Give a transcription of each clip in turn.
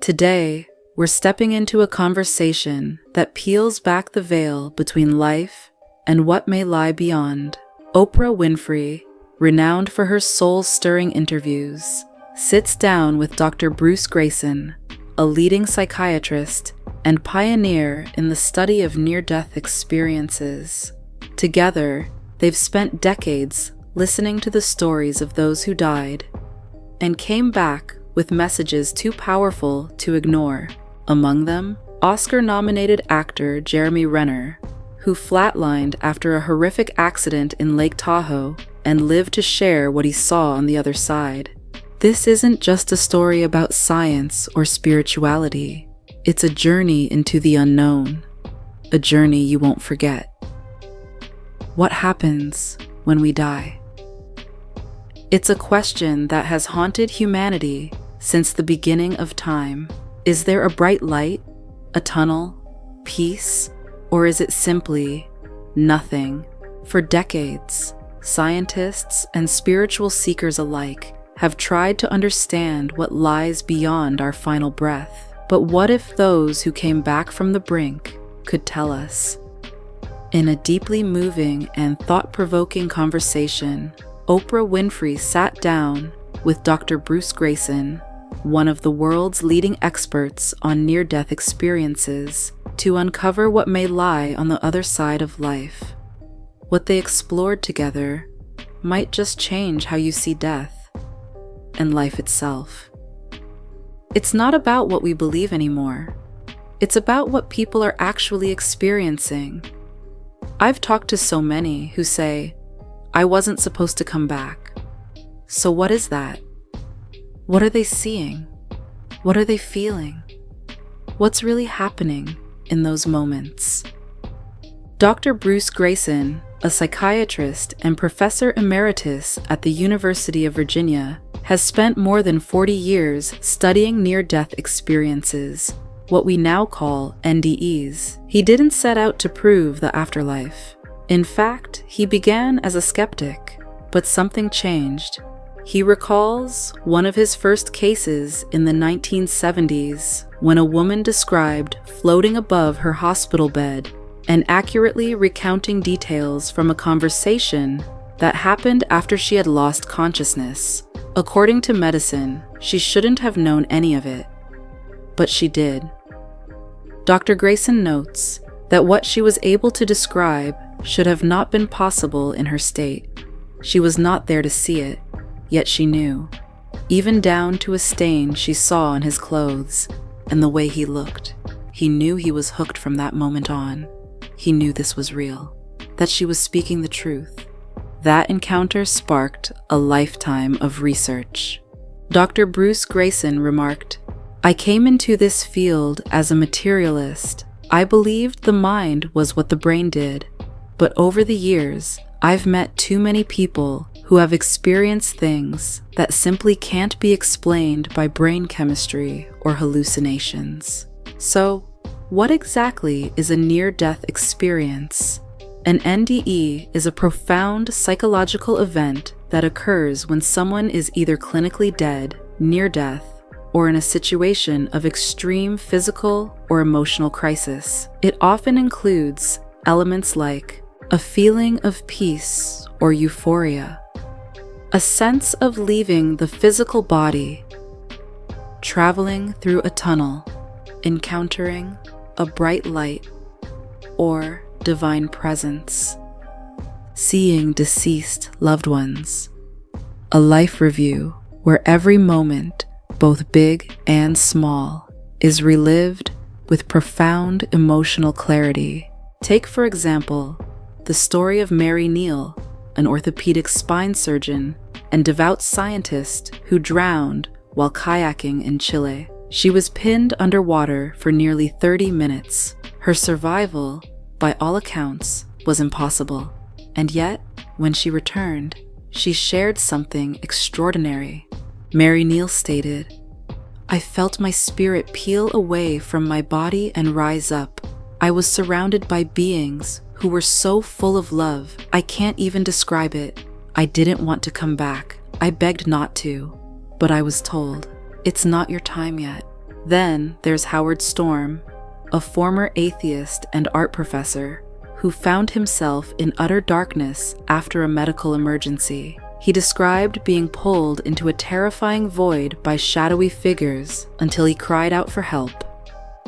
Today, we're stepping into a conversation that peels back the veil between life and what may lie beyond. Oprah Winfrey, renowned for her soul-stirring interviews, sits down with Dr. Bruce Greyson, a leading psychiatrist and pioneer in the study of near-death experiences. Together, they've spent decades listening to the stories of those who died and came back with messages too powerful to ignore. Among them, Oscar-nominated actor Jeremy Renner, who flatlined after a horrific accident in Lake Tahoe and lived to share what he saw on the other side. This isn't just a story about science or spirituality. It's a journey into the unknown, a journey you won't forget. What happens when we die? It's a question that has haunted humanity since the beginning of time. Is there a bright light, a tunnel, peace, or is it simply nothing? For decades, scientists and spiritual seekers alike have tried to understand what lies beyond our final breath. But what if those who came back from the brink could tell us? In a deeply moving and thought-provoking conversation, Oprah Winfrey sat down with Dr. Bruce Greyson, one of the world's leading experts on near-death experiences, to uncover what may lie on the other side of life. What they explored together might just change how you see death and life itself. It's not about what we believe anymore. It's about what people are actually experiencing. I've talked to so many who say, "I wasn't supposed to come back." So what is that? What are they seeing? What are they feeling? What's really happening in those moments? Dr. Bruce Greyson, a psychiatrist and professor emeritus at the University of Virginia, has spent more than 40 years studying near-death experiences, what we now call NDEs. He didn't set out to prove the afterlife. In fact, he began as a skeptic, but something changed. He recalls one of his first cases in the 1970s when a woman described floating above her hospital bed and accurately recounting details from a conversation that happened after she had lost consciousness. According to medicine, she shouldn't have known any of it, but she did. Dr. Greyson notes that what she was able to describe should have not been possible in her state. She was not there to see it, yet she knew, even down to a stain she saw on his clothes and the way he looked. He knew he was hooked from that moment on. He knew this was real, that she was speaking the truth. That encounter sparked a lifetime of research. Dr. Bruce Greyson remarked, "I came into this field as a materialist. I believed the mind was what the brain did. But over the years, I've met too many people who have experienced things that simply can't be explained by brain chemistry or hallucinations." So, what exactly is a near-death experience? An NDE is a profound psychological event that occurs when someone is either clinically dead, near death, or in a situation of extreme physical or emotional crisis. It often includes elements like a feeling of peace or euphoria, a sense of leaving the physical body, traveling through a tunnel, encountering a bright light, or divine presence, seeing deceased loved ones, a life review where every moment, both big and small, is relived with profound emotional clarity. Take, for example, the story of Mary Neal, an orthopedic spine surgeon and devout scientist who drowned while kayaking in Chile. She was pinned underwater for nearly 30 minutes. Her survival, by all accounts, was impossible. And yet, when she returned, she shared something extraordinary. Mary Neal stated, "I felt my spirit peel away from my body and rise up. I was surrounded by beings who were so full of love, I can't even describe it. I didn't want to come back. I begged not to, but I was told, it's not your time yet. Then there's Howard Storm, a former atheist and art professor who found himself in utter darkness after a medical emergency. He described being pulled into a terrifying void by shadowy figures until he cried out for help,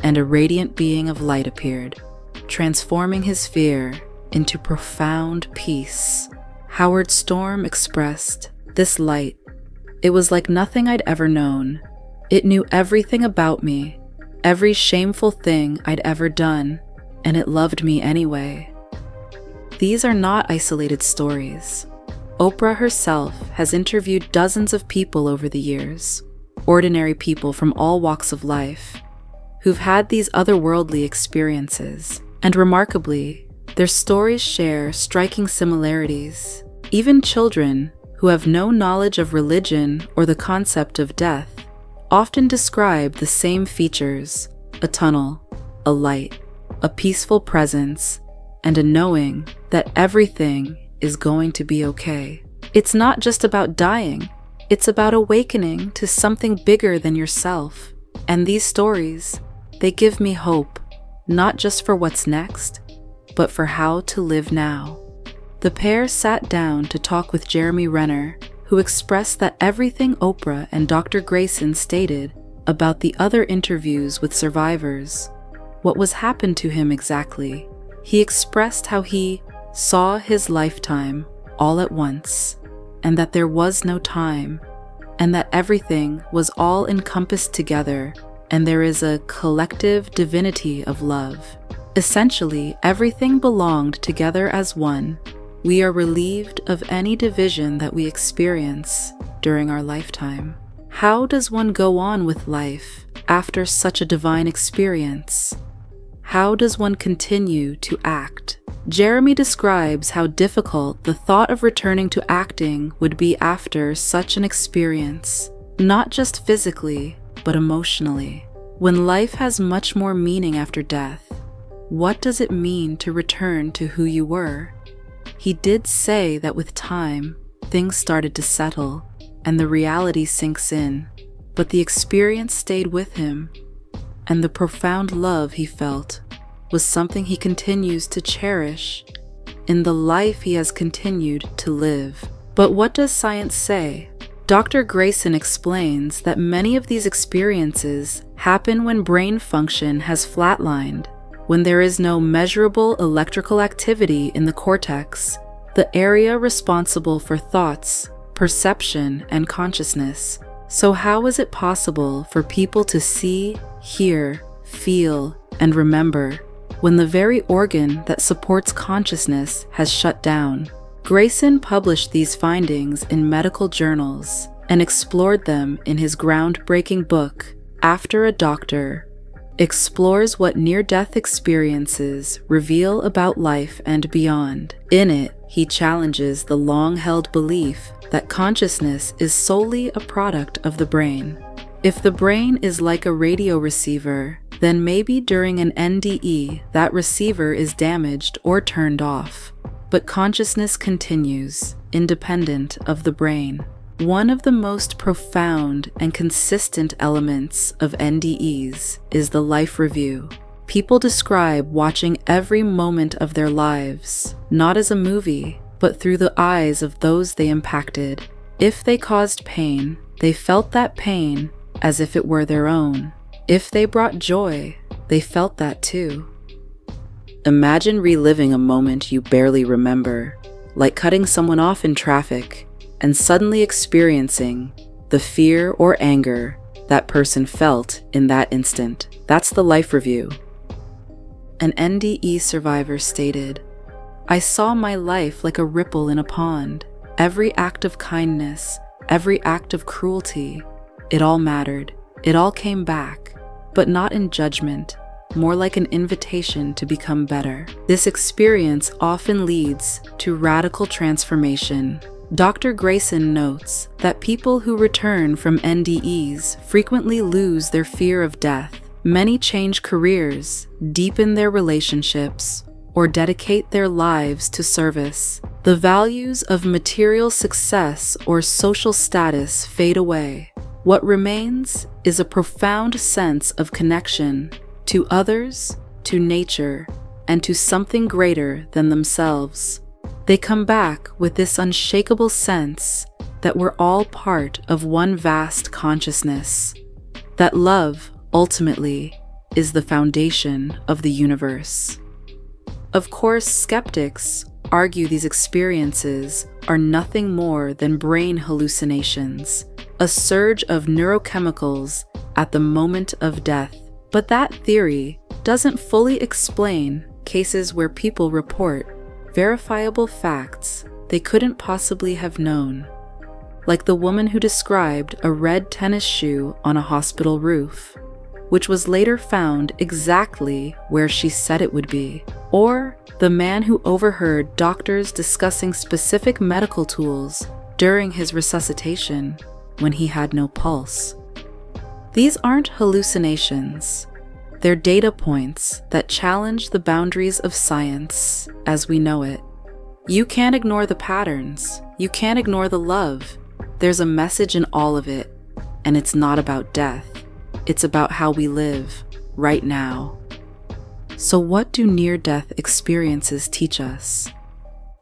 and a radiant being of light appeared, transforming his fear into profound peace. Howard Storm expressed, "This light, it was like nothing I'd ever known. It knew everything about me, every shameful thing I'd ever done, and it loved me anyway." These are not isolated stories. Oprah herself has interviewed dozens of people over the years, ordinary people from all walks of life, who've had these otherworldly experiences. And remarkably, their stories share striking similarities. Even children who have no knowledge of religion or the concept of death often describe the same features: a tunnel, a light, a peaceful presence, and a knowing that everything is going to be okay. It's not just about dying, it's about awakening to something bigger than yourself. And these stories, they give me hope, not just for what's next, but for how to live now. The pair sat down to talk with Jeremy Renner, who expressed that everything Oprah and Dr. Greyson stated about the other interviews with survivors, what was happened to him exactly. He expressed how he saw his lifetime all at once, and that there was no time, and that everything was all encompassed together, and there is a collective divinity of love. Essentially, everything belonged together as one. We are relieved of any division that we experience during our lifetime. How does one go on with life after such a divine experience? How does one continue to act? Jeremy describes how difficult the thought of returning to acting would be after such an experience, not just physically, but emotionally. When life has much more meaning after death, what does it mean to return to who you were? He did say that with time, things started to settle, and the reality sinks in, but the experience stayed with him, and the profound love he felt was something he continues to cherish in the life he has continued to live. But what does science say? Dr. Greyson explains that many of these experiences happen when brain function has flatlined, when there is no measurable electrical activity in the cortex, the area responsible for thoughts, perception, and consciousness. So how is it possible for people to see, hear, feel, and remember when the very organ that supports consciousness has shut down? Greyson published these findings in medical journals and explored them in his groundbreaking book, After a Doctor Explores What Near-Death Experiences Reveal About Life and Beyond. In it, he challenges the long-held belief that consciousness is solely a product of the brain. If the brain is like a radio receiver, then maybe during an NDE that receiver is damaged or turned off. But consciousness continues, independent of the brain. One of the most profound and consistent elements of NDEs is the life review. People describe watching every moment of their lives, not as a movie, but through the eyes of those they impacted. If they caused pain, they felt that pain as if it were their own. If they brought joy, they felt that too. Imagine reliving a moment you barely remember, like cutting someone off in traffic, and suddenly experiencing the fear or anger that person felt in that instant. That's the life review. An NDE survivor stated, "I saw my life like a ripple in a pond. Every act of kindness, every act of cruelty, it all mattered. It all came back, but not in judgment, more like an invitation to become better." This experience often leads to radical transformation. Dr. Greyson notes that people who return from NDEs frequently lose their fear of death. Many change careers, deepen their relationships, or dedicate their lives to service. The values of material success or social status fade away, What remains is a profound sense of connection to others, to nature, and to something greater than themselves. They come back with this unshakable sense that we're all part of one vast consciousness, that love, ultimately, is the foundation of the universe. Of course, skeptics argue these experiences are nothing more than brain hallucinations, a surge of neurochemicals at the moment of death. But that theory doesn't fully explain cases where people report verifiable facts they couldn't possibly have known, like the woman who described a red tennis shoe on a hospital roof, which was later found exactly where she said it would be, or the man who overheard doctors discussing specific medical tools during his resuscitation when he had no pulse. These aren't hallucinations. They're data points that challenge the boundaries of science as we know it. You can't ignore the patterns. You can't ignore the love. There's a message in all of it, and it's not about death. It's about how we live right now. So what do near-death experiences teach us?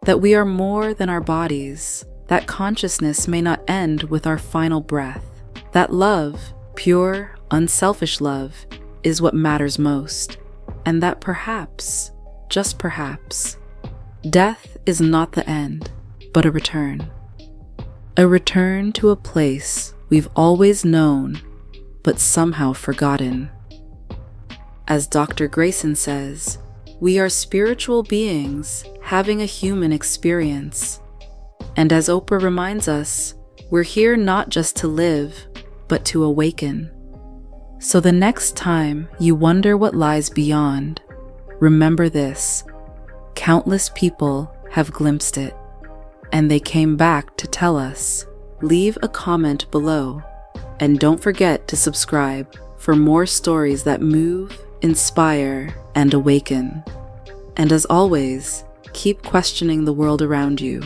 That we are more than our bodies, that consciousness may not end with our final breath, that love, pure, unselfish love, is what matters most, and that perhaps, just perhaps, death is not the end, but a return. A return to a place we've always known, but somehow forgotten. As Dr. Greyson says, we are spiritual beings having a human experience. And as Oprah reminds us, we're here not just to live, but to awaken. So the next time you wonder what lies beyond, remember this: countless people have glimpsed it, and they came back to tell us. Leave a comment below, and don't forget to subscribe for more stories that move, inspire, and awaken. And as always, keep questioning the world around you.